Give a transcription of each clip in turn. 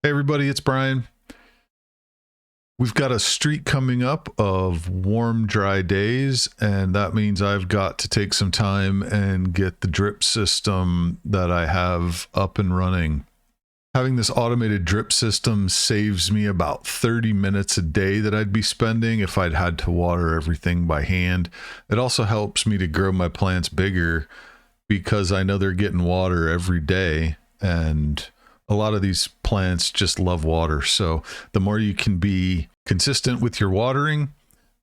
Hey everybody, it's Brian. We've got a streak coming up of warm, dry days, and that means I've got to take some time and get the drip system that I have up and running. Having this automated drip system saves me about 30 minutes a day that I'd be spending if I'd had to water everything by hand. It also helps me to grow my plants bigger because I know they're getting water every day, and a lot of these plants just love water. So the more you can be consistent with your watering,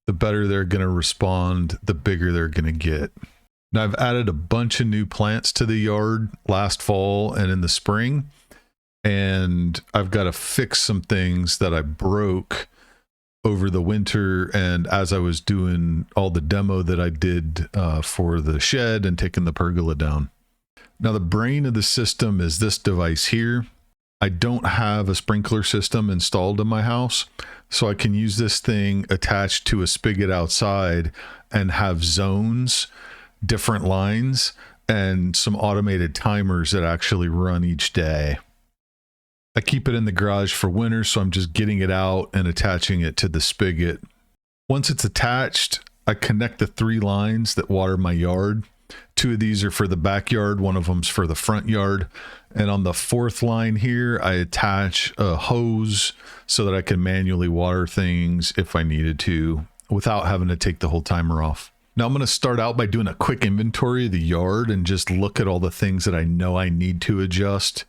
the better they're going to respond, the bigger they're going to get. Now, I've added a bunch of new plants to the yard last fall and in the spring, and I've got to fix some things that I broke over the winter. And as I was doing all the demo that I did for the shed and taking the pergola down. Now, the brain of the system is this device here. I don't have a sprinkler system installed in my house, so I can use this thing attached to a spigot outside and have zones, different lines, and some automated timers that actually run each day. I keep it in the garage for winter, so I'm just getting it out and attaching it to the spigot. Once it's attached, I connect the 3 lines that water my yard. 2 of these are for the backyard, 1 of them's for the front yard. And on the 4th line here, I attach a hose so that I can manually water things if I needed to without having to take the whole timer off. Now I'm going to start out by doing a quick inventory of the yard and just look at all the things that I know I need to adjust.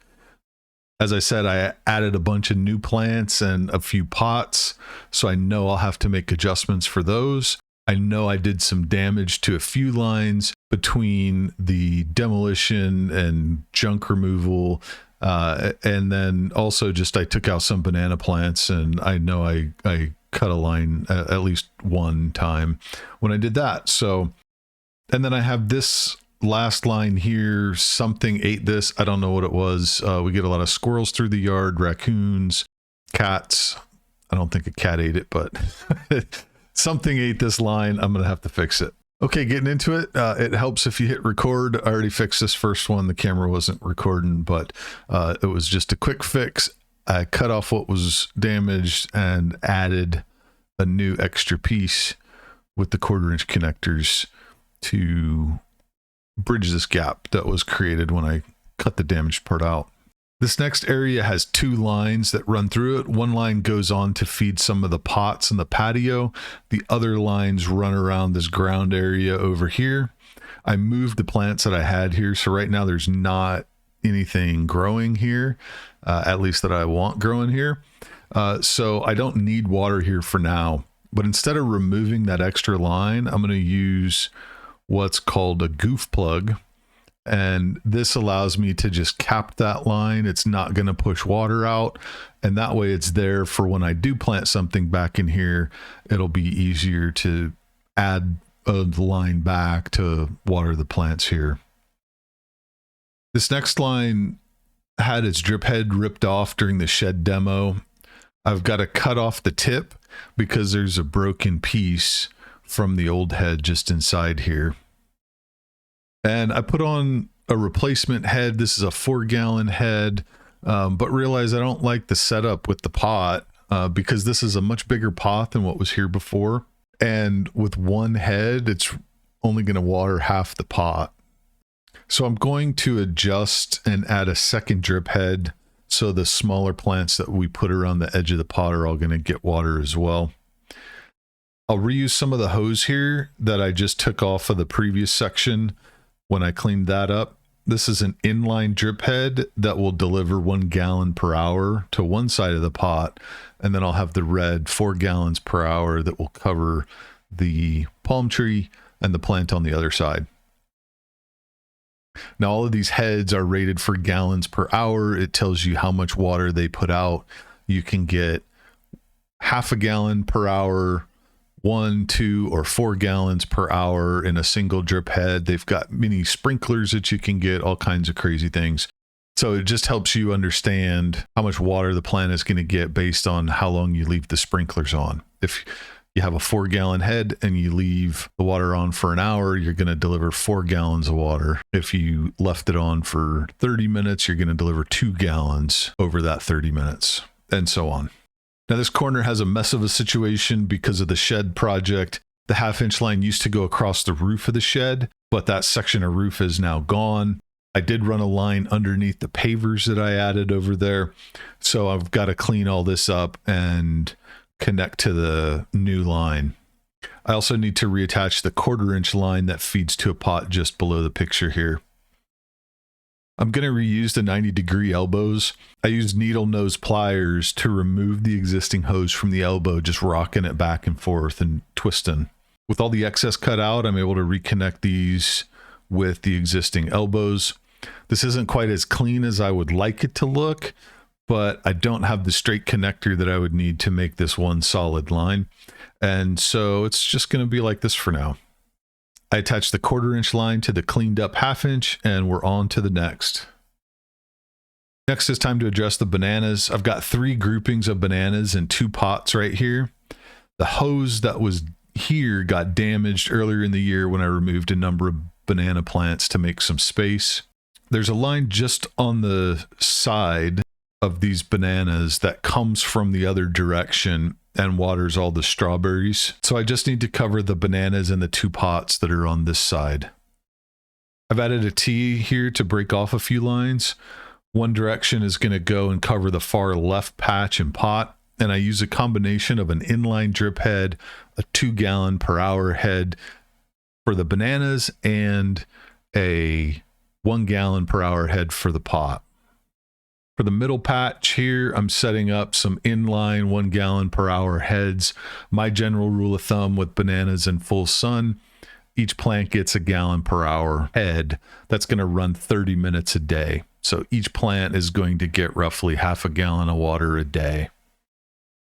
As I said, I added a bunch of new plants and a few pots, so I know I'll have to make adjustments for those. I know I did some damage to a few lines between the demolition and junk removal. And then also just I took out some banana plants, and I know I cut a line at least one time when I did that. So, and then I have this last line here. Something ate this. I don't know what it was. We get a lot of squirrels through the yard, raccoons, cats. I don't think a cat ate it, but something ate this line. I'm going to have to fix it. Okay, getting into it. It helps if you hit record. I already fixed this first one. The camera wasn't recording, but it was just a quick fix. I cut off what was damaged and added a new extra piece with the 1/4-inch connectors to bridge this gap that was created when I cut the damaged part out. This next area has 2 lines that run through it. One line goes on to feed some of the pots in the patio. The other lines run around this ground area over here. I moved the plants that I had here, so right now there's not anything growing here, at least that I want growing here. So I don't need water here for now. But instead of removing that extra line, I'm going to use what's called a goof plug. And this allows me to just cap that line. It's not going to push water out. And that way it's there for when I do plant something back in here, it'll be easier to add a line back to water the plants here. This next line had its drip head ripped off during the shed demo. I've got to cut off the tip because there's a broken piece from the old head just inside here. And I put on a replacement head. This is a 4-gallon head, but realize I don't like the setup with the pot because this is a much bigger pot than what was here before. And with one head, it's only going to water half the pot. So I'm going to adjust and add a 2nd drip head so the smaller plants that we put around the edge of the pot are all going to get water as well. I'll reuse some of the hose here that I just took off of the previous section when I cleaned that up. This is an inline drip head that will deliver 1 gallon per hour to one side of the pot. And then I'll have the red 4 gallons per hour that will cover the palm tree and the plant on the other side. Now, all of these heads are rated for gallons per hour. It tells you how much water they put out. You can get half a gallon per hour, 1, 2, or 4 gallons per hour in a single drip head. They've got mini sprinklers that you can get, all kinds of crazy things. So it just helps you understand how much water the plant is going to get based on how long you leave the sprinklers on. If you have a 4-gallon head and you leave the water on for an hour, you're going to deliver 4 gallons of water. If you left it on for 30 minutes, you're going to deliver 2 gallons over that 30 minutes, and so on. Now, this corner has a mess of a situation because of the shed project. The 1/2-inch line used to go across the roof of the shed, but that section of roof is now gone. I did run a line underneath the pavers that I added over there, so I've got to clean all this up and connect to the new line. I also need to reattach the 1/4-inch line that feeds to a pot just below the picture here. I'm going to reuse the 90-degree elbows. I used needle nose pliers to remove the existing hose from the elbow, just rocking it back and forth and twisting. With all the excess cut out, I'm able to reconnect these with the existing elbows. This isn't quite as clean as I would like it to look, but I don't have the straight connector that I would need to make this one solid line. And so it's just going to be like this for now. I attached the 1/4-inch line to the cleaned up 1/2-inch, and we're on to the next. Next, it's time to adjust the bananas. I've got 3 groupings of bananas in 2 pots right here. The hose that was here got damaged earlier in the year when I removed a number of banana plants to make some space. There's a line just on the side of these bananas that comes from the other direction and waters all the strawberries. So I just need to cover the bananas in the 2 pots that are on this side. I've added a T here to break off a few lines. One direction is going to go and cover the far left patch and pot, and I use a combination of an inline drip head, a 2-gallon per hour head for the bananas, and a 1-gallon per hour head for the pot. For the middle patch here, I'm setting up some inline 1-gallon per hour heads. My general rule of thumb with bananas in full sun, each plant gets a gallon per hour head. That's going to run 30 minutes a day. So each plant is going to get roughly 1/2 gallon of water a day.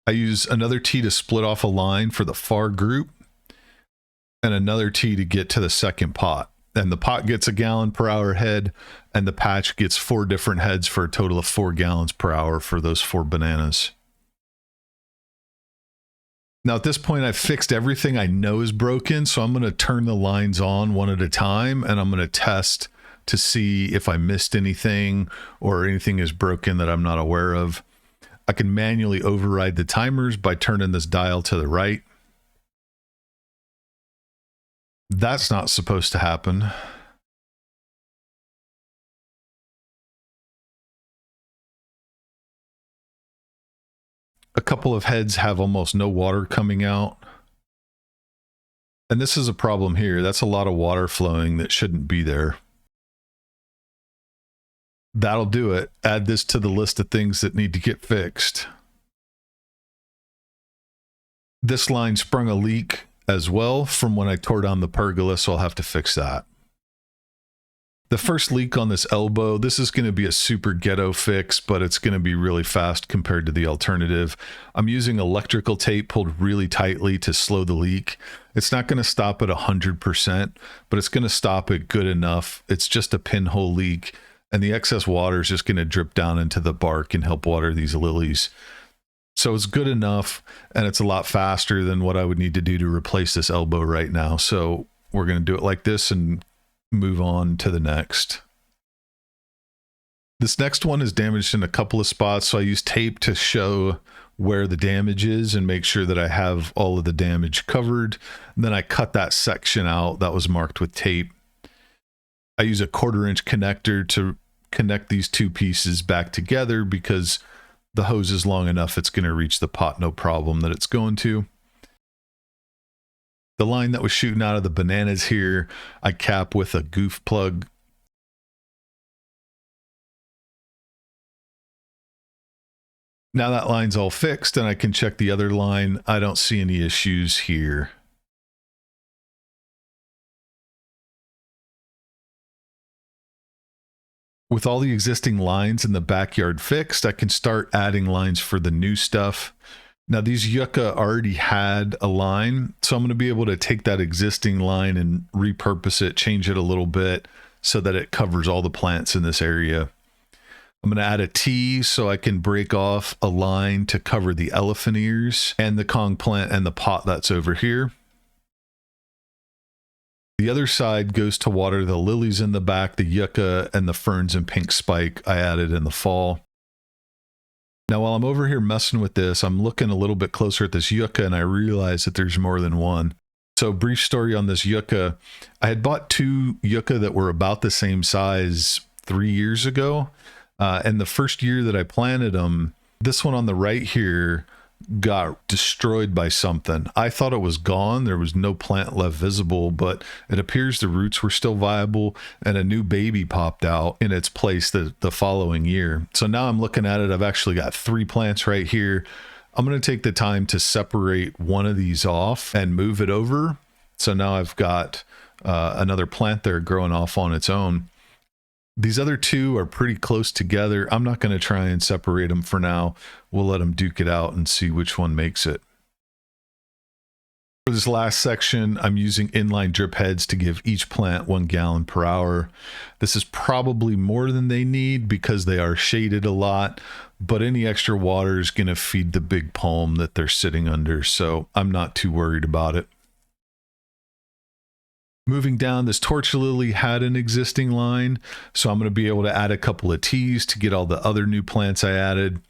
I use another T to split off a line for the far group and another T to get to the second pot. And the pot gets a gallon per hour head, and the patch gets 4 different heads for a total of 4 gallons per hour for those 4 bananas. Now at this point, I've fixed everything I know is broken, so I'm going to turn the lines on one at a time, and I'm going to test to see if I missed anything or anything is broken that I'm not aware of. I can manually override the timers by turning this dial to the right. That's not supposed to happen. A couple of heads have almost no water coming out. And this is a problem here. That's a lot of water flowing that shouldn't be there. That'll do it. Add this to the list of things that need to get fixed. This line sprung a leak as well from when I tore down the pergola, so I'll have to fix that. The first leak on this elbow, this is going to be a super ghetto fix, but it's going to be really fast compared to the alternative. I'm using electrical tape pulled really tightly to slow the leak. It's not going to stop at 100%, but it's going to stop it good enough. It's just a pinhole leak, and the excess water is just going to drip down into the bark and help water these lilies. So it's good enough, and it's a lot faster than what I would need to do to replace this elbow right now. So we're going to do it like this and move on to the next. This next one is damaged in a couple of spots, so I use tape to show where the damage is and make sure that I have all of the damage covered. And then I cut that section out that was marked with tape. I use a 1/4-inch connector to connect these 2 pieces back together because the hose is long enough, it's going to reach the pot no problem that it's going to. The line that was shooting out of the bananas here, I cap with a goof plug. Now that line's all fixed and I can check the other line. I don't see any issues here. With all the existing lines in the backyard fixed, I can start adding lines for the new stuff. Now these yucca already had a line, so I'm going to be able to take that existing line and repurpose it, change it a little bit so that it covers all the plants in this area. I'm going to add a T so I can break off a line to cover the elephant ears and the Kong plant and the pot that's over here. The other side goes to water the lilies in the back, the yucca, and the ferns and pink spike I added in the fall. Now, while I'm over here messing with this, I'm looking a little bit closer at this yucca and I realize that there's more than one. So brief story on this yucca. I had bought 2 yucca that were about the same size 3 years ago. And the first year that I planted them, this one on the right here got destroyed by something. I thought it was gone. There was no plant left visible, but it appears the roots were still viable and a new baby popped out in its place the following year. So now I'm looking at it. I've actually got 3 plants right here. I'm going to take the time to separate one of these off and move it over. So now I've got another plant there growing off on its own. These other 2 are pretty close together. I'm not going to try and separate them for now. We'll let them duke it out and see which one makes it. For this last section, I'm using inline drip heads to give each plant 1 gallon per hour. This is probably more than they need because they are shaded a lot, but any extra water is going to feed the big palm that they're sitting under, so I'm not too worried about it. Moving down, this torch lily had an existing line, so I'm going to be able to add a couple of T's to get all the other new plants I added.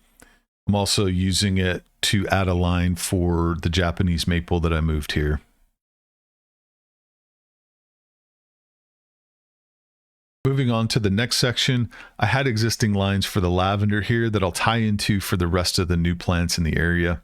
I'm also using it to add a line for the Japanese maple that I moved here. Moving on to the next section, I had existing lines for the lavender here that I'll tie into for the rest of the new plants in the area.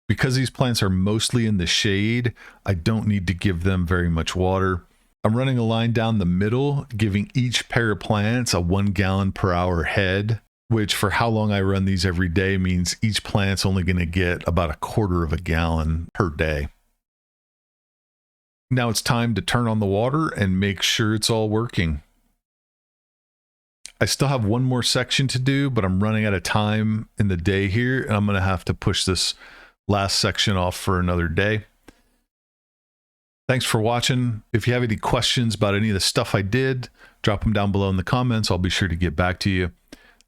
Because these plants are mostly in the shade, I don't need to give them very much water. I'm running a line down the middle, giving each pair of plants a 1 gallon per hour head, which for how long I run these every day means each plant's only going to get about 1/4 of a gallon per day. Now it's time to turn on the water and make sure it's all working. I still have one more section to do, but I'm running out of time in the day here, and I'm going to have to push this last section off for another day. Thanks for watching. If you have any questions about any of the stuff I did, drop them down below in the comments. I'll be sure to get back to you.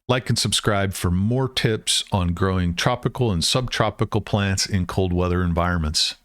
Like and subscribe for more tips on growing tropical and subtropical plants in cold weather environments.